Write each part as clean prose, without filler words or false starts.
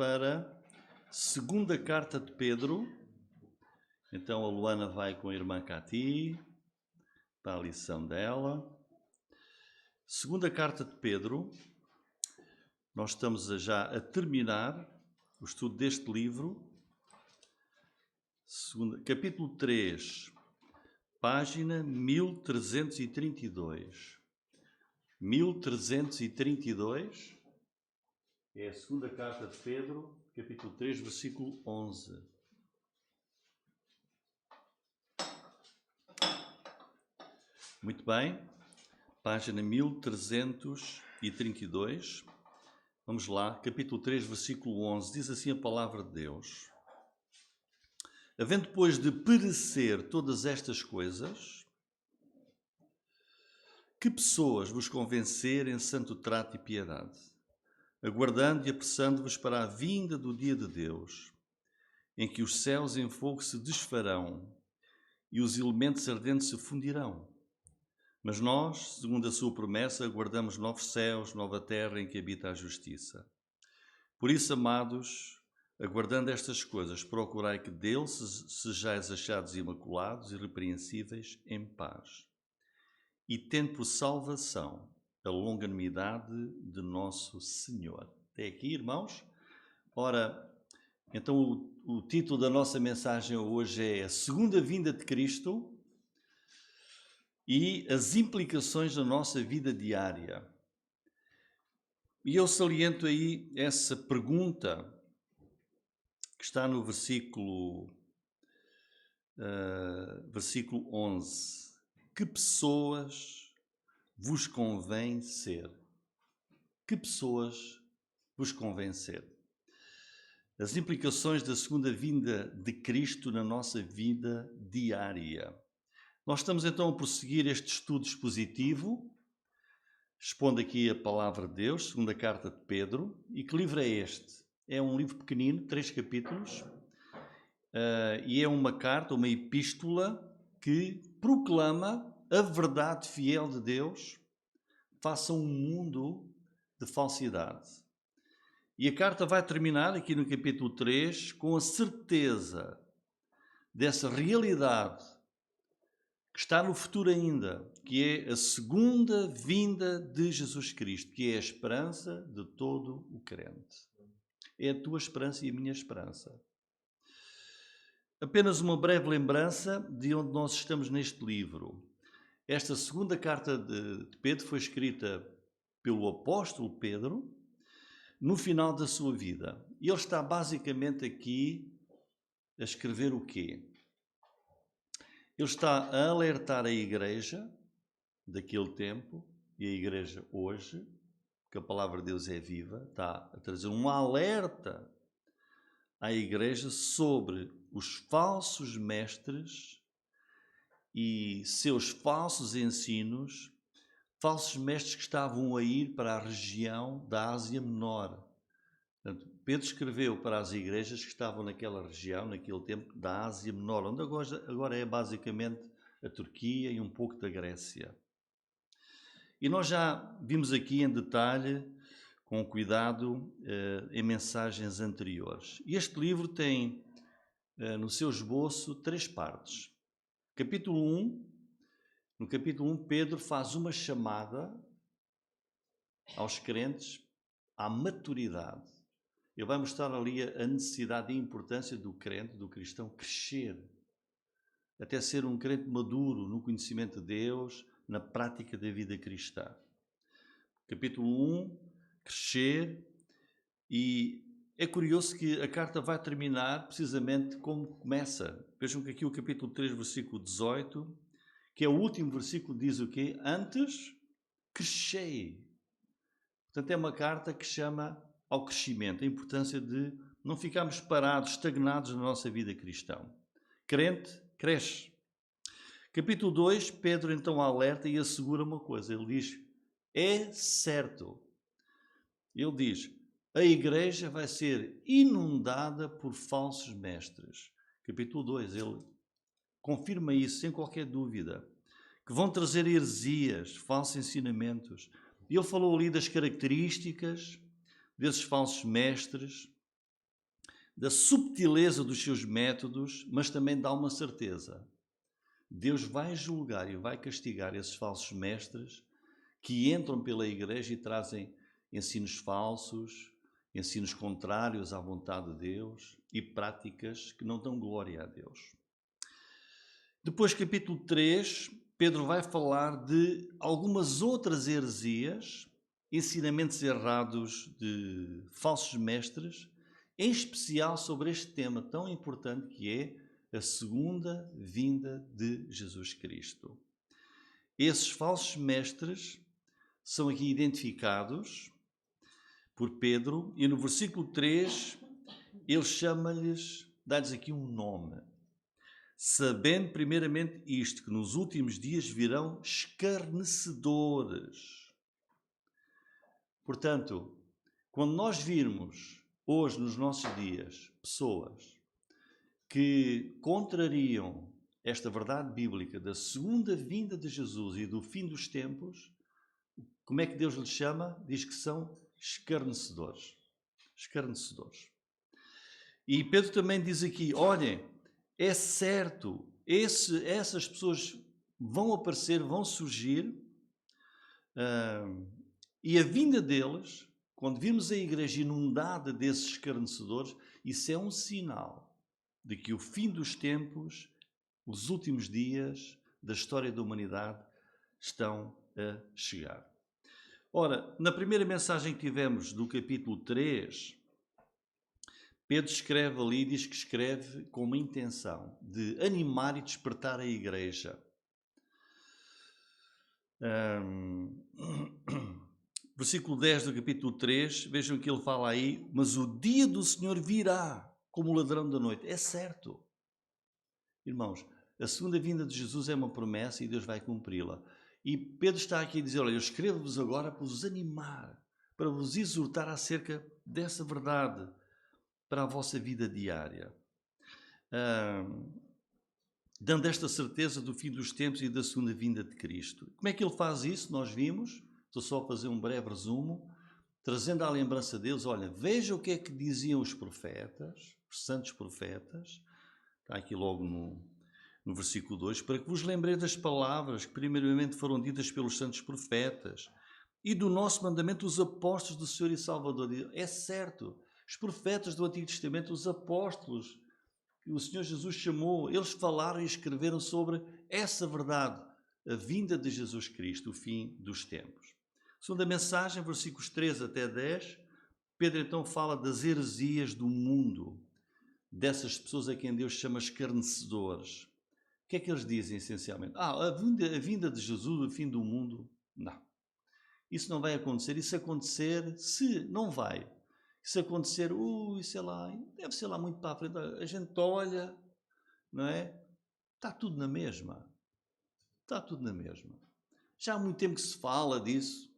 para a segunda carta de Pedro. Então a Luana vai com a irmã Cati para a lição dela. Segunda carta de Pedro. Nós estamos já a terminar o estudo deste livro. Capítulo 3, página 1332. 1332 é a segunda carta de Pedro, capítulo 3, versículo 11. Muito bem, página 1332. Vamos lá, capítulo 3, versículo 11. Diz assim a palavra de Deus: havendo, depois de perecer todas estas coisas, que pessoas vos convencer em santo trato e piedade, aguardando e apressando-vos para a vinda do dia de Deus, em que os céus em fogo se desfarão e os elementos ardentes se fundirão. Mas nós, segundo a sua promessa, aguardamos novos céus, nova terra em que habita a justiça. Por isso, amados, aguardando estas coisas, procurai que dele sejais achados imaculados e irrepreensíveis em paz, e tendo por salvação a longanimidade de nosso Senhor. Até aqui, irmãos? Ora, então o título da nossa mensagem hoje é a segunda vinda de Cristo e as implicações da nossa vida diária. E eu saliento aí essa pergunta que está no versículo 11. Que pessoas vos convém ser? Que pessoas vos convém ser? As implicações da segunda vinda de Cristo na nossa vida diária. Nós estamos então a prosseguir este estudo expositivo, expondo aqui a palavra de Deus, segunda carta de Pedro. E que livro é este? É um livro pequenino, 3 capítulos, e é uma carta, uma epístola que proclama a verdade fiel de Deus face a um mundo de falsidade. E a carta vai terminar aqui no capítulo 3 com a certeza dessa realidade que está no futuro ainda, que é a segunda vinda de Jesus Cristo, que é a esperança de todo o crente. É a tua esperança e a minha esperança. Apenas uma breve lembrança de onde nós estamos neste livro. Esta segunda carta de Pedro foi escrita pelo apóstolo Pedro no final da sua vida. E ele está basicamente aqui a escrever o quê? Ele está a alertar a igreja daquele tempo e a igreja hoje, que a palavra de Deus é viva, está a trazer um alerta à igreja sobre os falsos mestres e seus falsos ensinos, falsos mestres que estavam a ir para a região da Ásia Menor. Portanto, Pedro escreveu para as igrejas que estavam naquela região, naquele tempo, da Ásia Menor, onde agora é basicamente a Turquia e um pouco da Grécia. E nós já vimos aqui em detalhe, com cuidado, em mensagens anteriores. E este livro tem no seu esboço 3 partes. Capítulo 1, no capítulo 1, Pedro faz uma chamada aos crentes à maturidade. Ele vai mostrar ali a necessidade e a importância do crente, do cristão, crescer, até ser um crente maduro no conhecimento de Deus, na prática da vida cristã. Capítulo 1, crescer, e é curioso que a carta vai terminar precisamente como começa. Vejam que aqui o capítulo 3, versículo 18, que é o último versículo, diz o quê? Antes, crescei. Portanto, é uma carta que chama ao crescimento, a importância de não ficarmos parados, estagnados na nossa vida cristã. Crente, cresce. Capítulo 2, Pedro então alerta e assegura uma coisa. Ele diz, é certo. Ele diz, a igreja vai ser inundada por falsos mestres. Capítulo 2, ele confirma isso sem qualquer dúvida. Que vão trazer heresias, falsos ensinamentos. Ele falou ali das características desses falsos mestres, da subtileza dos seus métodos, mas também dá uma certeza. Deus vai julgar e vai castigar esses falsos mestres que entram pela igreja e trazem ensinos falsos, ensinos contrários à vontade de Deus e práticas que não dão glória a Deus. Depois, capítulo 3, Pedro vai falar de algumas outras heresias, ensinamentos errados de falsos mestres, em especial sobre este tema tão importante que é a segunda vinda de Jesus Cristo. Esses falsos mestres são aqui identificados por Pedro e no versículo 3 ele chama-lhes, dá-lhes aqui um nome. Sabendo primeiramente isto, que nos últimos dias virão escarnecedores. Portanto, quando nós virmos hoje nos nossos dias pessoas que contrariam esta verdade bíblica da segunda vinda de Jesus e do fim dos tempos, como é que Deus lhes chama? Diz que são escarnecedores. Escarnecedores. E Pedro também diz aqui, olhem, é certo, essas pessoas vão aparecer, vão surgir, e a vinda deles, quando vimos a igreja inundada desses escarnecedores, isso é um sinal de que o fim dos tempos, os últimos dias da história da humanidade estão a chegar. Ora, na primeira mensagem que tivemos do capítulo 3, Pedro escreve ali, diz que escreve com uma intenção de animar e despertar a igreja. Versículo 10 do capítulo 3, vejam que ele fala aí, mas o dia do Senhor virá como o ladrão da noite. É certo. Irmãos, a segunda vinda de Jesus é uma promessa e Deus vai cumpri-la. E Pedro está aqui a dizer, olha, eu escrevo-vos agora para vos animar, para vos exortar acerca dessa verdade para a vossa vida diária. Dando esta certeza do fim dos tempos e da segunda vinda de Cristo. Como é que ele faz isso? Nós vimos, estou só a fazer um breve resumo, trazendo à lembrança deles, olha, veja o que é que diziam os profetas, os santos profetas, está aqui logo no versículo 2, para que vos lembrei das palavras que primeiramente foram ditas pelos santos profetas e do nosso mandamento os apóstolos do Senhor e Salvador. É certo, os profetas do Antigo Testamento, os apóstolos que o Senhor Jesus chamou, eles falaram e escreveram sobre essa verdade, a vinda de Jesus Cristo, o fim dos tempos. Segunda mensagem, versículos 3 até 10, Pedro então fala das heresias do mundo, dessas pessoas a quem Deus chama escarnecedores. O que é que eles dizem essencialmente? A vinda de Jesus, o fim do mundo? Não. Isso não vai acontecer. Isso acontecer, se não vai. Se acontecer, sei lá, deve ser lá muito para a frente. A gente olha, não é? Está tudo na mesma. Está tudo na mesma. Já há muito tempo que se fala disso.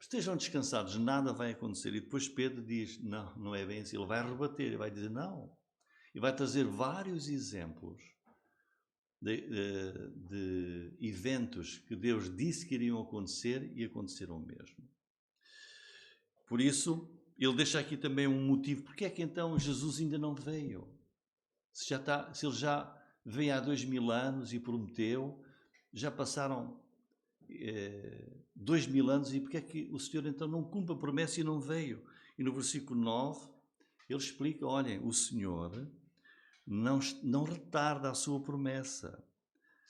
Estejam descansados, nada vai acontecer. E depois Pedro diz, não, não é bem assim. Ele vai rebater, ele vai dizer não. E vai trazer vários exemplos de eventos que Deus disse que iriam acontecer e aconteceram mesmo. Por isso, ele deixa aqui também um motivo. Porque é que então Jesus ainda não veio? Se ele já veio há 2000 anos e prometeu, já passaram 2000 anos, e porque é que o Senhor então não cumpre a promessa e não veio? E no versículo 9, ele explica, olhem, o Senhor não retarda a sua promessa,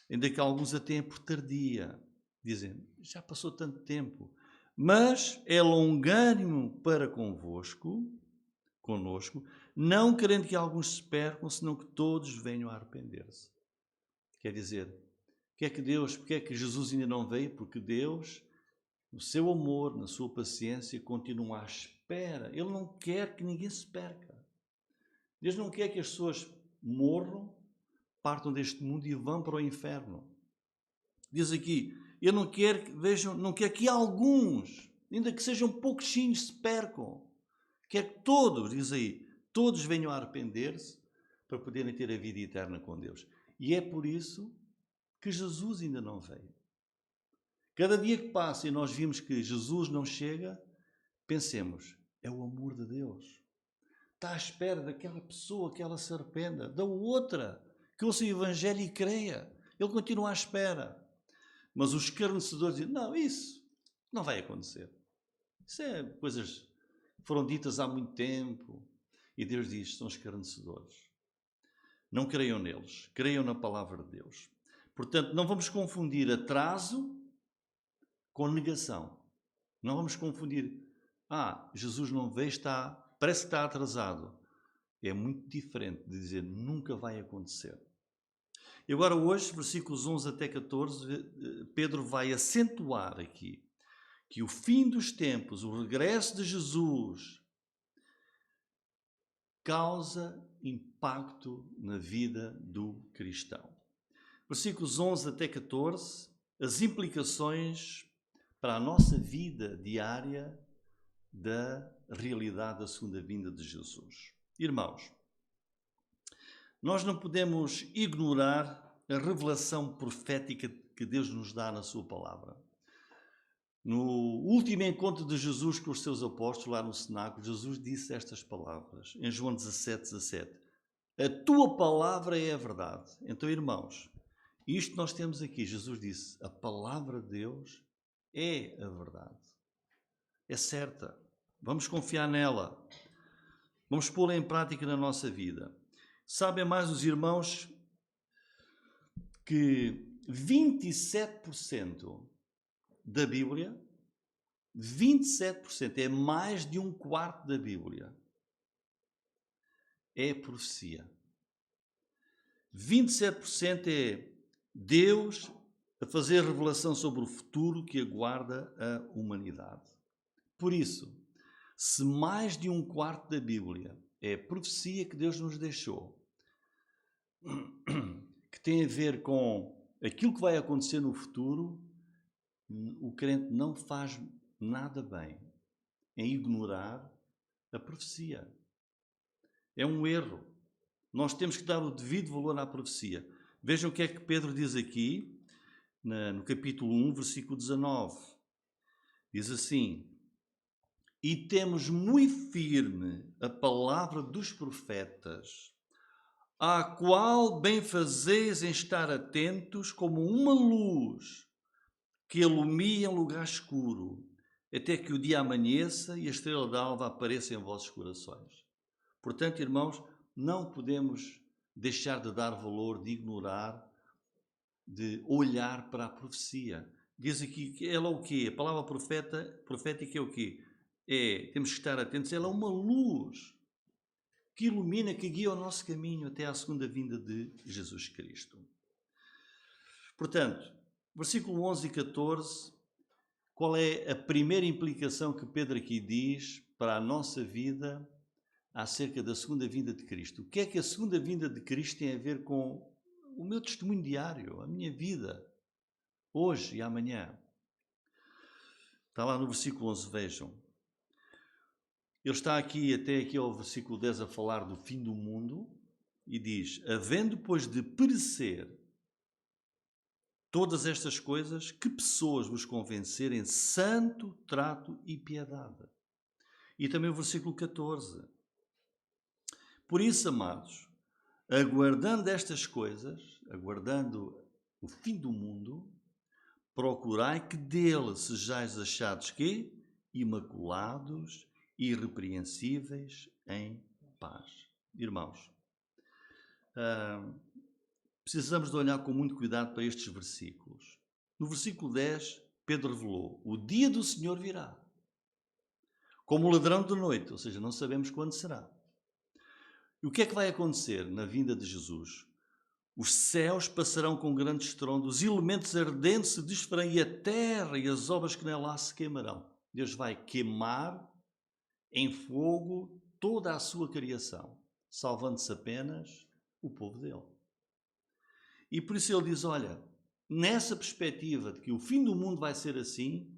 ainda que alguns a tenham por tardia. Dizem, já passou tanto tempo, mas é longânimo para conosco, não querendo que alguns se percam, senão que todos venham a arrepender-se. Quer dizer, porque é que Jesus ainda não veio? Porque Deus, no seu amor, na sua paciência, continua à espera. Ele não quer que ninguém se perca. Deus não quer que as pessoas morram, partam deste mundo e vão para o inferno. Diz aqui, eu não quero que vejam, não quero que alguns, ainda que sejam pouquinhos, se percam. Quer que todos, diz aí, todos venham a arrepender-se para poderem ter a vida eterna com Deus. E é por isso que Jesus ainda não veio. Cada dia que passa e nós vimos que Jesus não chega, pensemos, é o amor de Deus. Está à espera daquela pessoa que ela se arrependa, da outra, que ouça o Evangelho e creia. Ele continua à espera. Mas os escarnecedores dizem, não, isso não vai acontecer. Isso é coisas que foram ditas há muito tempo. E Deus diz, são escarnecedores. Não creiam neles, creiam na palavra de Deus. Portanto, não vamos confundir atraso com negação. Não vamos confundir, Jesus não veio, parece que está atrasado. É muito diferente de dizer, nunca vai acontecer. E agora hoje, versículos 11 até 14, Pedro vai acentuar aqui que o fim dos tempos, o regresso de Jesus, causa impacto na vida do cristão. Versículos 11 até 14, as implicações para a nossa vida diária da realidade da segunda vinda de Jesus. Irmãos, nós não podemos ignorar a revelação profética que Deus nos dá na sua palavra. No último encontro de Jesus com os seus apóstolos, lá no cenáculo, Jesus disse estas palavras, em João 17:17. A tua palavra é a verdade. Então, irmãos, isto nós temos aqui. Jesus disse, a palavra de Deus é a verdade. É certa. Vamos confiar nela. Vamos pô-la em prática na nossa vida. Sabem mais os irmãos que 27% da Bíblia, 27%, é mais de um quarto da Bíblia, é profecia. 27% é Deus a fazer revelação sobre o futuro que aguarda a humanidade. Por isso, se mais de um quarto da Bíblia é profecia que Deus nos deixou, que tem a ver com aquilo que vai acontecer no futuro, o crente não faz nada bem em ignorar a profecia. É um erro. Nós temos que dar o devido valor à profecia. Vejam o que é que Pedro diz aqui, no capítulo 1, versículo 19. Diz assim, e temos muito firme a palavra dos profetas, à qual bem fazeis em estar atentos como uma luz que alumia em lugar escuro, até que o dia amanheça e a estrela d'alva apareça em vossos corações. Portanto, irmãos, não podemos deixar de dar valor, de ignorar, de olhar para a profecia. Diz aqui que ela é o quê? A palavra profética é o quê? Temos que estar atentos, ela é uma luz que ilumina, que guia o nosso caminho até à segunda vinda de Jesus Cristo. Portanto, versículo 11 e 14, qual é a primeira implicação que Pedro aqui diz para a nossa vida acerca da segunda vinda de Cristo? O que é que a segunda vinda de Cristo tem a ver com o meu testemunho diário, a minha vida, hoje e amanhã? Está lá no versículo 11, vejam. Ele está até aqui ao versículo 10 a falar do fim do mundo e diz, havendo pois de perecer todas estas coisas, que pessoas vos convencerem santo trato e piedade. E também o versículo 14. Por isso, amados, aguardando estas coisas, aguardando o fim do mundo, procurai que dele sejais achados quê? Imaculados, irrepreensíveis, em paz. Irmãos, precisamos de olhar com muito cuidado para estes versículos. No versículo 10, Pedro revelou, o dia do Senhor virá, como o ladrão de noite, ou seja, não sabemos quando será. E o que é que vai acontecer na vinda de Jesus? Os céus passarão com grande estrondo, os elementos ardentes se desfarão e a terra e as obras que nela há se queimarão. Deus vai queimar em fogo toda a sua criação, salvando-se apenas o povo dele. E por isso ele diz, olha, nessa perspectiva de que o fim do mundo vai ser assim,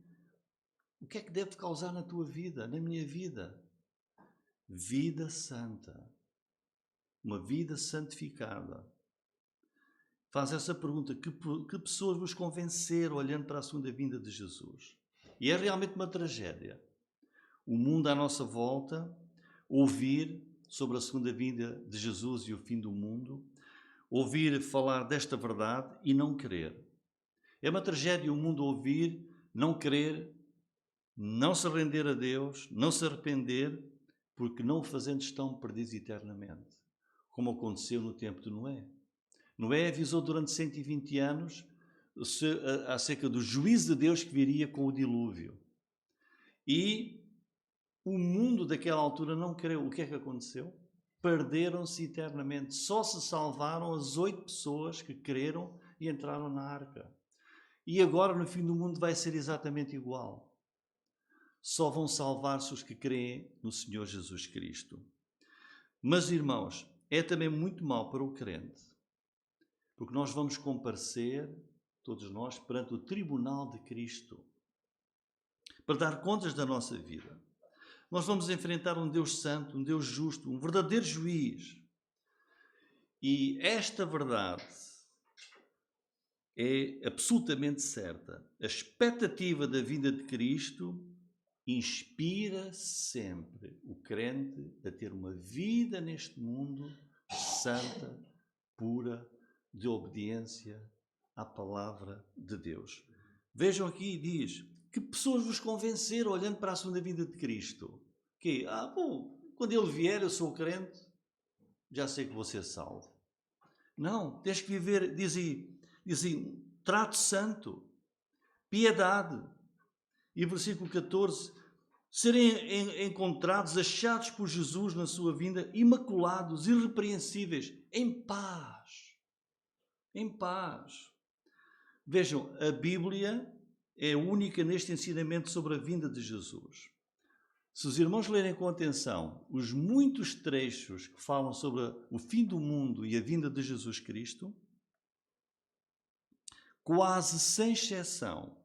o que é que deve causar na tua vida, na minha vida? Vida santa. Uma vida santificada. Faz essa pergunta, que pessoas vos convenceram olhando para a segunda vinda de Jesus? E é realmente uma tragédia. O mundo à nossa volta ouvir sobre a segunda vinda de Jesus e o fim do mundo, ouvir falar desta verdade e não crer. É uma tragédia o mundo ouvir, não crer, não se render a Deus, não se arrepender, porque não o fazendo estão perdidos eternamente, como aconteceu no tempo de Noé. Noé avisou durante 120 anos acerca do juízo de Deus que viria com o dilúvio. E o mundo daquela altura não creu. O que é que aconteceu? Perderam-se eternamente. Só se salvaram as 8 pessoas que creram e entraram na arca. E agora, no fim do mundo, vai ser exatamente igual. Só vão salvar-se os que creem no Senhor Jesus Cristo. Mas, irmãos, é também muito mau para o crente, porque nós vamos comparecer, todos nós, perante o tribunal de Cristo, para dar contas da nossa vida. Nós vamos enfrentar um Deus santo, um Deus justo, um verdadeiro juiz. E esta verdade é absolutamente certa. A expectativa da vinda de Cristo inspira sempre o crente a ter uma vida neste mundo santa, pura, de obediência à palavra de Deus. Vejam aqui, diz, que pessoas vos convenceram olhando para a segunda vinda de Cristo? Que, quando Ele vier, eu sou crente, já sei que vou ser salvo. Não, tens que viver, dizem, trato santo, piedade. E versículo 14, serem encontrados, achados por Jesus na sua vinda, imaculados, irrepreensíveis, em paz. Em paz. Vejam, a Bíblia é única neste ensinamento sobre a vinda de Jesus. Se os irmãos lerem com atenção os muitos trechos que falam sobre o fim do mundo e a vinda de Jesus Cristo, quase sem exceção,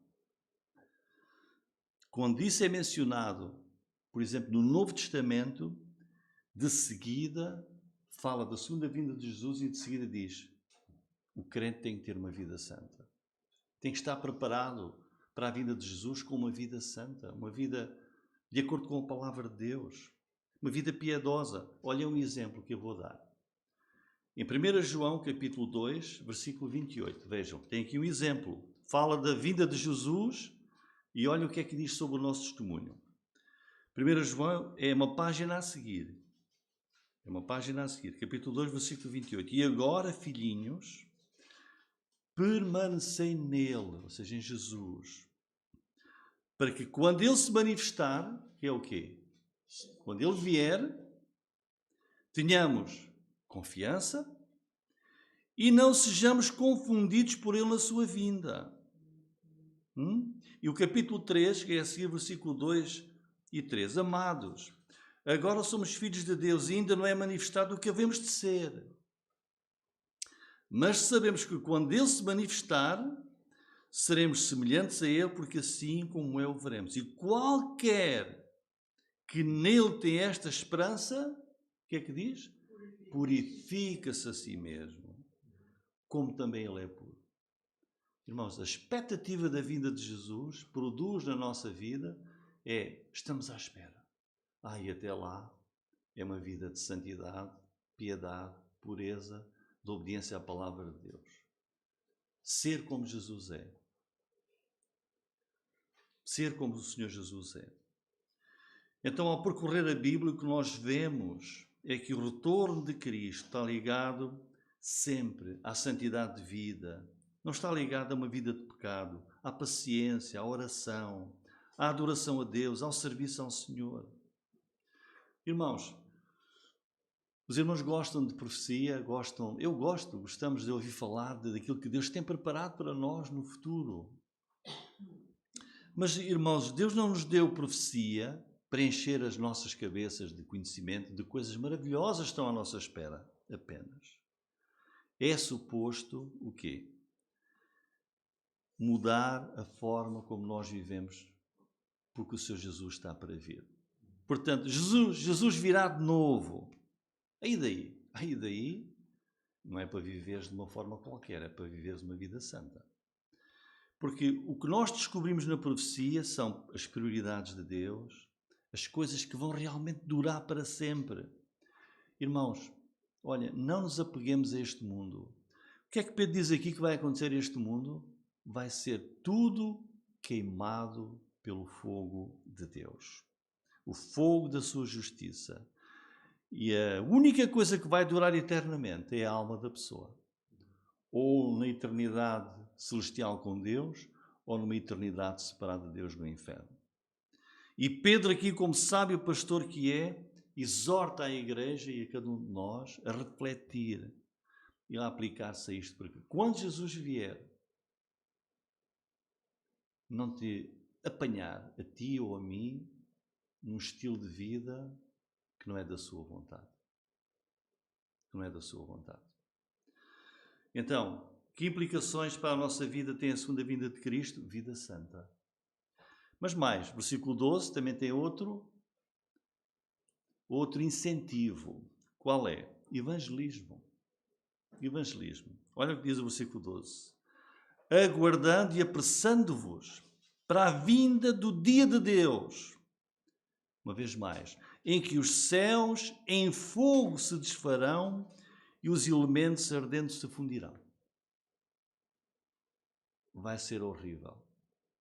quando isso é mencionado, por exemplo, no Novo Testamento, de seguida fala da segunda vinda de Jesus e de seguida diz: o crente tem que ter uma vida santa. Tem que estar preparado para a vinda de Jesus com uma vida santa, uma vida de acordo com a palavra de Deus, uma vida piedosa. Olha um exemplo que eu vou dar. Em 1 João, capítulo 2, versículo 28, vejam, tem aqui um exemplo. Fala da vinda de Jesus e olha o que é que diz sobre o nosso testemunho. 1 João é uma página a seguir. É uma página a seguir, capítulo 2, versículo 28. E agora, filhinhos, permanecei nele, ou seja, em Jesus, para que quando ele se manifestar, que é o quê? Quando ele vier, tenhamos confiança e não sejamos confundidos por ele na sua vinda. E o capítulo 3, que é a seguir, versículo 2 e 3. Amados, agora somos filhos de Deus e ainda não é manifestado o que havemos de ser. Mas sabemos que quando ele se manifestar, seremos semelhantes a ele, porque assim como é o veremos. E qualquer que nele tem esta esperança, o que é que diz? Purifica-se a si mesmo, como também ele é puro. Irmãos, a expectativa da vinda de Jesus produz na nossa vida estamos à espera. E até lá é uma vida de santidade, piedade, pureza, de obediência à palavra de Deus. Ser como Jesus é. Ser como o Senhor Jesus é. Então, ao percorrer a Bíblia, o que nós vemos é que o retorno de Cristo está ligado sempre à santidade de vida. Não está ligado a uma vida de pecado, à paciência, à oração, à adoração a Deus, ao serviço ao Senhor. Irmãos, os irmãos gostam de profecia, gostamos de ouvir falar daquilo que Deus tem preparado para nós no futuro. Mas, irmãos, Deus não nos deu profecia para encher as nossas cabeças de conhecimento de coisas maravilhosas que estão à nossa espera, apenas. É suposto o quê? Mudar a forma como nós vivemos, porque o Senhor Jesus está para vir. Portanto, Jesus virá de novo. Aí daí, não é para viveres de uma forma qualquer, é para viveres uma vida santa. Porque o que nós descobrimos na profecia são as prioridades de Deus, as coisas que vão realmente durar para sempre. Irmãos, olha, não nos apeguemos a este mundo. O que é que Pedro diz aqui que vai acontecer a este mundo? Vai ser tudo queimado pelo fogo de Deus. O fogo da sua justiça. E a única coisa que vai durar eternamente é a alma da pessoa. Ou na eternidade celestial com Deus, ou numa eternidade separada de Deus no inferno. E Pedro aqui, como sábio pastor que é, exorta a igreja e a cada um de nós a refletir e a aplicar-se a isto. Porque quando Jesus vier, não te apanhar a ti ou a mim num estilo de vida que não é da sua vontade. Que não é da sua vontade. Então, que implicações para a nossa vida tem a segunda vinda de Cristo? Vida santa. Mas mais, versículo 12 também tem outro incentivo. Qual é? Evangelismo. Evangelismo. Olha o que diz o versículo 12. Aguardando e apressando-vos para a vinda do dia de Deus. Uma vez mais. Em que os céus em fogo se desfarão e os elementos ardentes se fundirão. Vai ser horrível.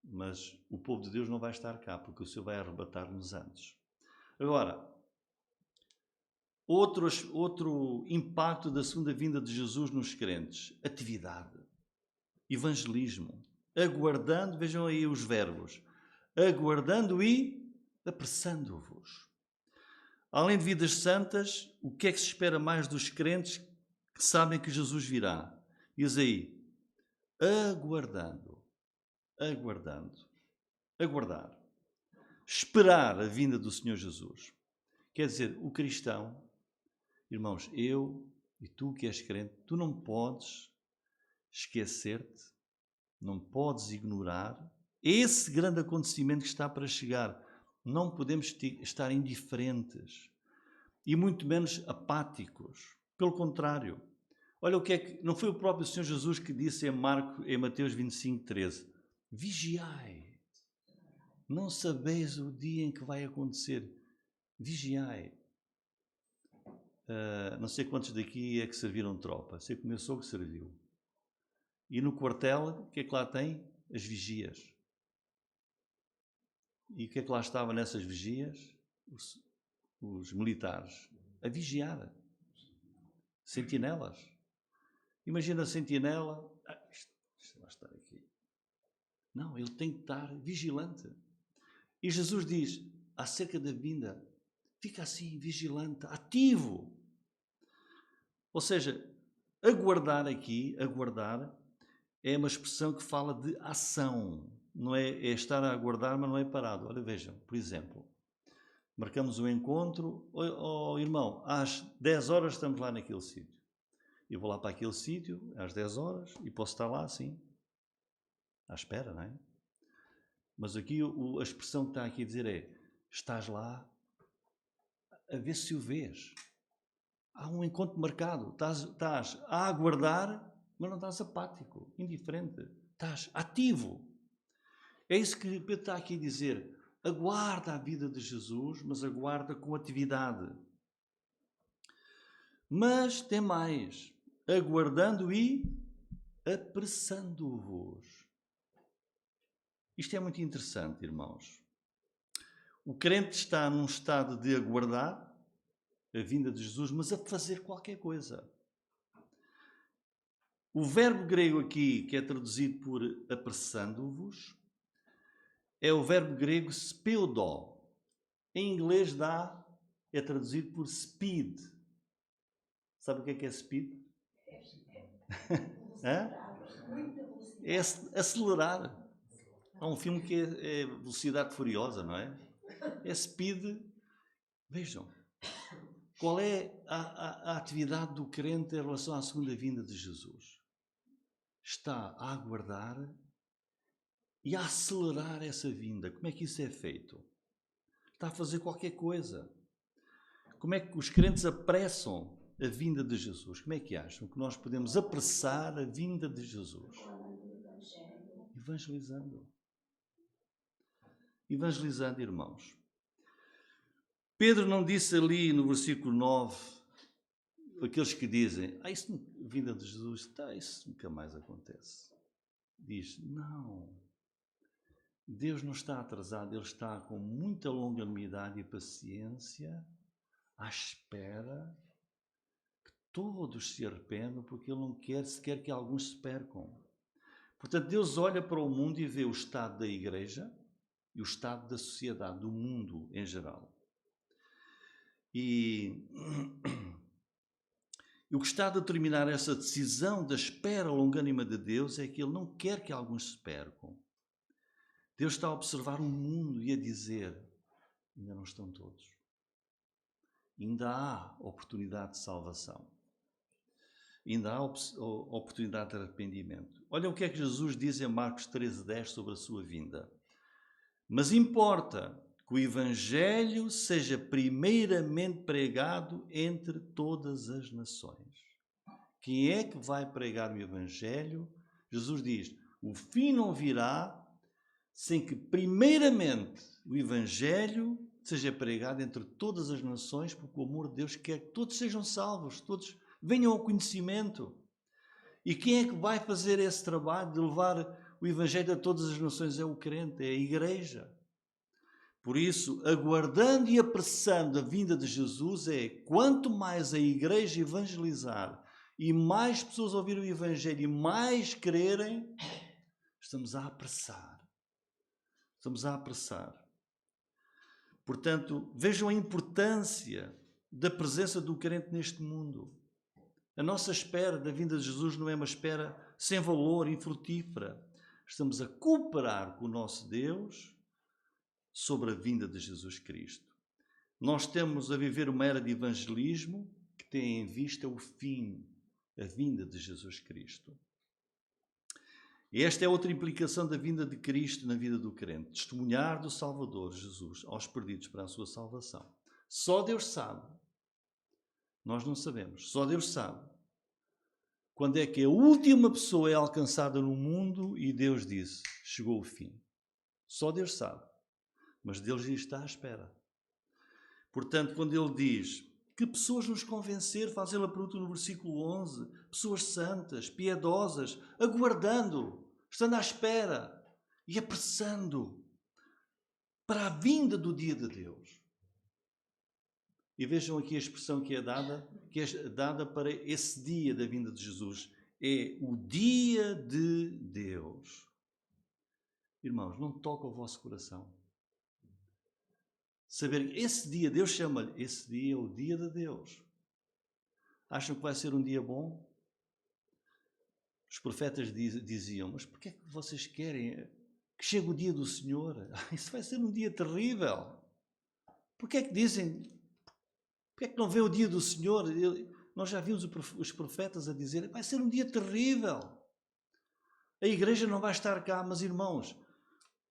Mas o povo de Deus não vai estar cá, porque o Senhor vai arrebatar-nos antes. Agora, outro impacto da segunda vinda de Jesus nos crentes. Atividade. Evangelismo. Aguardando, vejam aí os verbos. Aguardando e apressando-vos. Além de vidas santas, o que é que se espera mais dos crentes que sabem que Jesus virá? Diz aí, aguardando. Aguardar. Esperar a vinda do Senhor Jesus. Quer dizer, o cristão, irmãos, eu e tu que és crente, tu não podes esquecer-te, não podes ignorar esse grande acontecimento que está para chegar. Não podemos estar indiferentes e muito menos apáticos. Pelo contrário, olha o que é que... Não foi o próprio Senhor Jesus que disse em Mateus 25:13? Vigiai. Não sabeis o dia em que vai acontecer. Vigiai. Não sei quantos daqui é que serviram tropa. Sei que o meu sogro serviu. E no quartel, o que é que lá tem? As vigias. E o que é que lá estava nessas vigias? Os militares. A vigiar. Sentinelas. Imagina a sentinela. Isto vai estar aqui. Não, ele tem que estar vigilante. E Jesus diz, acerca da vinda, fica assim, vigilante, ativo. Ou seja, aguardar aqui, aguardar, é uma expressão que fala de ação. Não é estar a aguardar, mas não é parado. Olha, vejam, por exemplo, marcamos um encontro, irmão, às 10 horas estamos lá naquele sítio. Eu vou lá para aquele sítio, às 10 horas, e posso estar lá assim, à espera, não é? Mas aqui a expressão que está aqui a dizer é, estás lá a ver se o vês. Há um encontro marcado, estás a aguardar, mas não estás apático, indiferente, estás ativo. É isso que Pedro está aqui a dizer. Aguarda a vida de Jesus, mas aguarda com atividade. Mas tem mais, aguardando e apressando-vos. Isto é muito interessante, irmãos. O crente está num estado de aguardar a vinda de Jesus, mas a fazer qualquer coisa. O verbo grego aqui, que é traduzido por apressando-vos, é o verbo grego speudó. Em inglês é traduzido por speed. Sabe o que é speed? É acelerar. Há um filme que é Velocidade Furiosa, não é? É speed. Vejam, qual é a atividade do crente em relação à segunda vinda de Jesus? Está a aguardar e a acelerar essa vinda. Como é que isso é feito? Está a fazer qualquer coisa. Como é que os crentes apressam a vinda de Jesus? Como é que acham que nós podemos apressar a vinda de Jesus? Evangelizando. Evangelizando, irmãos. Pedro não disse ali no versículo 9, aqueles que dizem, isso, vinda de Jesus, isso nunca mais acontece. Diz, não. Deus não está atrasado, Ele está com muita longanimidade e paciência, à espera que todos se arrependam, porque Ele não quer sequer que alguns se percam. Portanto, Deus olha para o mundo e vê o estado da igreja e o estado da sociedade, do mundo em geral. E o que está a determinar essa decisão da espera longânima de Deus é que Ele não quer que alguns se percam. Deus está a observar o mundo e a dizer, ainda não estão todos. Ainda há oportunidade de salvação. Ainda há oportunidade de arrependimento. Olha o que é que Jesus diz em Marcos 13:10 sobre a sua vinda. Mas importa que o Evangelho seja primeiramente pregado entre todas as nações. Quem é que vai pregar o Evangelho? Jesus diz, o fim não virá sem que primeiramente o Evangelho seja pregado entre todas as nações, porque o amor de Deus quer que todos sejam salvos, todos venham ao conhecimento. E quem é que vai fazer esse trabalho de levar o Evangelho a todas as nações? É o crente, é a igreja. Por isso, aguardando e apressando a vinda de Jesus quanto mais a igreja evangelizar e mais pessoas ouvirem o Evangelho e mais crerem, estamos a apressar. Estamos a apressar. Portanto, vejam a importância da presença do crente neste mundo. A nossa espera da vinda de Jesus não é uma espera sem valor, infrutífera. Estamos a cooperar com o nosso Deus sobre a vinda de Jesus Cristo. Nós estamos a viver uma era de evangelismo que tem em vista o fim, a vinda de Jesus Cristo. E esta é outra implicação da vinda de Cristo na vida do crente. Testemunhar do Salvador, Jesus, aos perdidos para a sua salvação. Só Deus sabe. Nós não sabemos. Só Deus sabe. Quando é que a última pessoa é alcançada no mundo e Deus disse, chegou o fim. Só Deus sabe. Mas Deus está à espera. Portanto, quando Ele diz que pessoas nos convencer, faz Ele a pergunta no versículo 11, pessoas santas, piedosas, aguardando, estando à espera e apressando para a vinda do dia de Deus. E vejam aqui a expressão que é dada para esse dia da vinda de Jesus. É o dia de Deus. Irmãos, não toca o vosso coração. Saber que esse dia, Deus chama-lhe, esse dia é o dia de Deus. Acham que vai ser um dia bom? Os profetas diziam, mas porquê é que vocês querem que chegue o dia do Senhor? Isso vai ser um dia terrível. Porquê é que dizem, porquê é que não vê o dia do Senhor? Nós já vimos os profetas a dizer, vai ser um dia terrível. A igreja não vai estar cá, mas irmãos,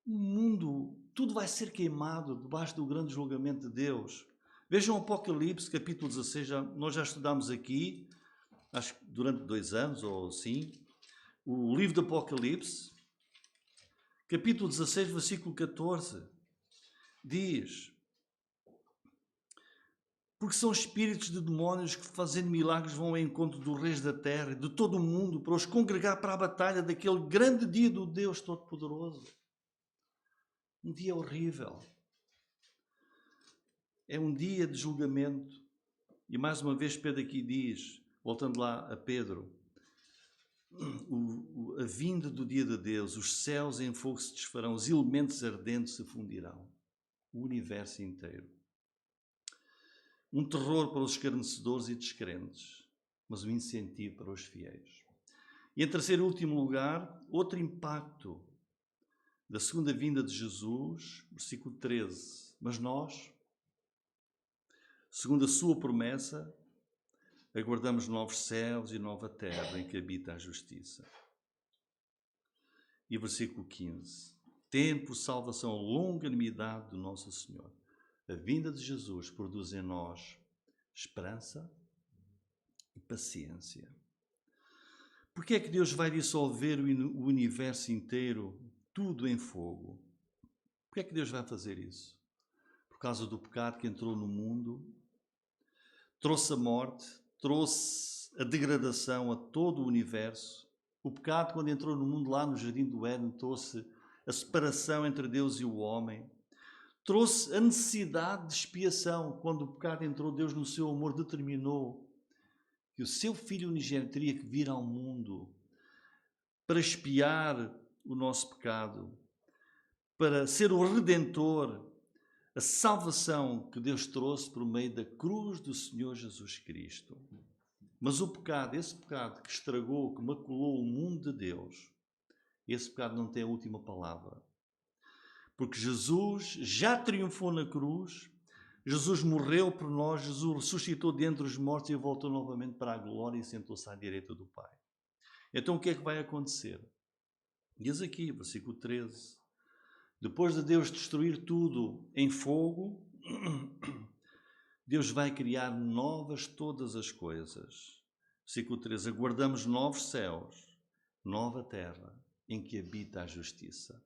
o mundo, tudo vai ser queimado debaixo do grande julgamento de Deus. Vejam o Apocalipse, capítulo 16, nós já estudámos aqui, acho que durante 2 anos ou assim, o livro do Apocalipse, capítulo 16, versículo 14, diz, porque são espíritos de demónios que fazendo milagres vão ao encontro dos reis da terra, de todo o mundo, para os congregar para a batalha daquele grande dia do Deus Todo-Poderoso. Um dia horrível. É um dia de julgamento. E mais uma vez Pedro aqui diz, voltando lá a Pedro, a vinda do dia de Deus, os céus em fogo se desfarão, os elementos ardentes se fundirão. O universo inteiro. Um terror para os escarnecedores e descrentes, mas um incentivo para os fiéis. E em terceiro e último lugar, outro impacto da segunda vinda de Jesus, versículo 13. Mas nós, segundo a sua promessa, aguardamos novos céus e nova terra em que habita a justiça. E versículo 15. Tendo por salvação a longanimidade do nosso Senhor. A vinda de Jesus produz em nós esperança e paciência. Por que é que Deus vai dissolver o universo inteiro, tudo em fogo? Por que é que Deus vai fazer isso? Por causa do pecado que entrou no mundo, trouxe a morte, trouxe a degradação a todo o universo. O pecado, quando entrou no mundo lá no Jardim do Éden, trouxe a separação entre Deus e o homem. Trouxe a necessidade de expiação. Quando o pecado entrou, Deus no seu amor determinou que o seu Filho unigênito teria que vir ao mundo para expiar o nosso pecado, para ser o Redentor, a salvação que Deus trouxe por meio da cruz do Senhor Jesus Cristo. Mas o pecado, esse pecado que estragou, que maculou o mundo de Deus, esse pecado não tem a última palavra. Porque Jesus já triunfou na cruz, Jesus morreu por nós, Jesus ressuscitou dentre os mortos e voltou novamente para a glória e sentou-se à direita do Pai. Então o que é que vai acontecer? Diz aqui, versículo 13. Depois de Deus destruir tudo em fogo, Deus vai criar novas todas as coisas. Versículo 13. Aguardamos novos céus, nova terra, em que habita a justiça.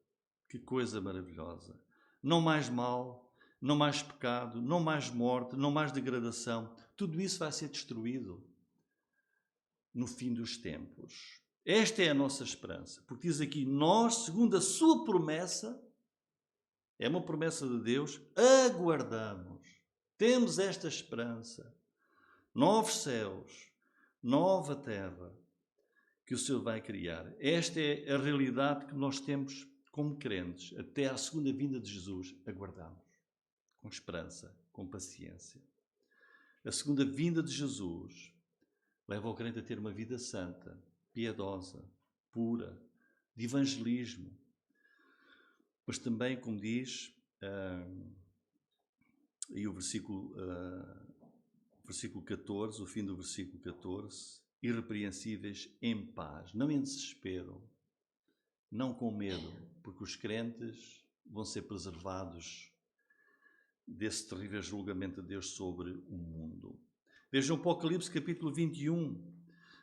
Que coisa maravilhosa! Não mais mal, não mais pecado, não mais morte, não mais degradação. Tudo isso vai ser destruído no fim dos tempos. Esta é a nossa esperança. Porque diz aqui, nós, segundo a sua promessa, é uma promessa de Deus, aguardamos. Temos esta esperança. Novos céus, nova terra, que o Senhor vai criar. Esta é a realidade que nós temos como crentes. Até à segunda vinda de Jesus, aguardamos. Com esperança, com paciência. A segunda vinda de Jesus leva o crente a ter uma vida santa, piedosa, pura, de evangelismo. Mas também, como diz, aí o versículo 14, o fim do versículo 14, irrepreensíveis em paz, não em desespero, não com medo, porque os crentes vão ser preservados desse terrível julgamento de Deus sobre o mundo. Vejam Apocalipse capítulo 21,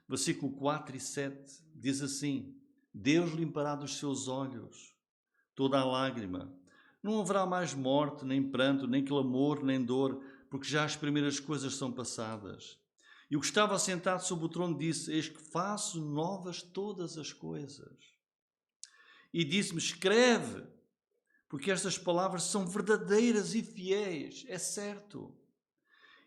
versículo 4 e 7, diz assim, Deus limpará dos seus olhos toda a lágrima. Não haverá mais morte, nem pranto, nem clamor, nem dor, porque já as primeiras coisas são passadas. E o que estava sentado sobre o trono disse, eis que faço novas todas as coisas. E disse-me, escreve, porque estas palavras são verdadeiras e fiéis, é certo.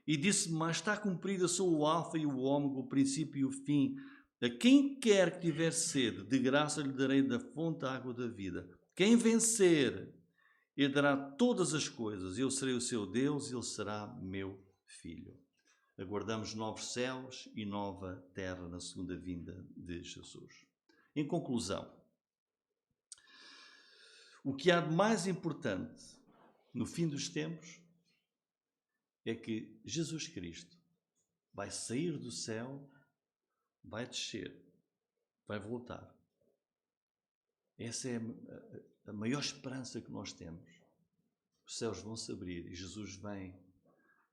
E disse-me, mas está cumprida, sou o alfa e o ômega, o princípio e o fim. A quem quer que tiver sede, de graça lhe darei da fonte da água da vida. Quem vencer, herdará todas as coisas. Eu serei o seu Deus e ele será meu filho. Aguardamos novos céus e nova terra na segunda vinda de Jesus. Em conclusão, o que há de mais importante no fim dos tempos é que Jesus Cristo vai sair do céu, vai descer, vai voltar. Essa é a maior esperança que nós temos. Os céus vão se abrir e Jesus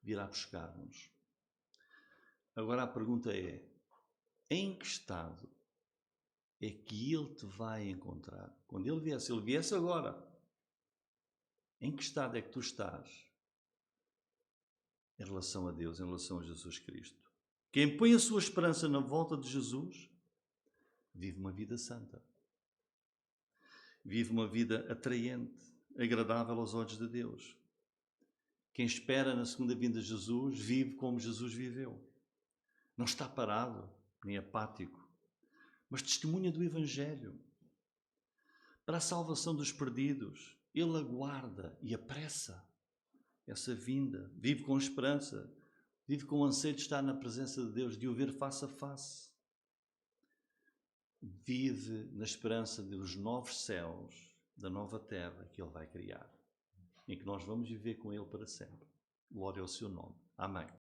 virá buscar-nos. Agora a pergunta é, em que estado é que Ele te vai encontrar? Quando Ele viesse, se Ele viesse agora, em que estado é que tu estás em relação a Deus, em relação a Jesus Cristo? Quem põe a sua esperança na volta de Jesus, vive uma vida santa. Vive uma vida atraente, agradável aos olhos de Deus. Quem espera na segunda vinda de Jesus, vive como Jesus viveu. Não está parado, nem apático, mas testemunha do Evangelho. Para a salvação dos perdidos, Ele aguarda e apressa essa vinda. Vive com esperança, vive com o anseio de estar na presença de Deus, de o ver face a face. Vive na esperança dos novos céus, da nova terra que Ele vai criar, em que nós vamos viver com Ele para sempre. Glória ao seu nome. Amém.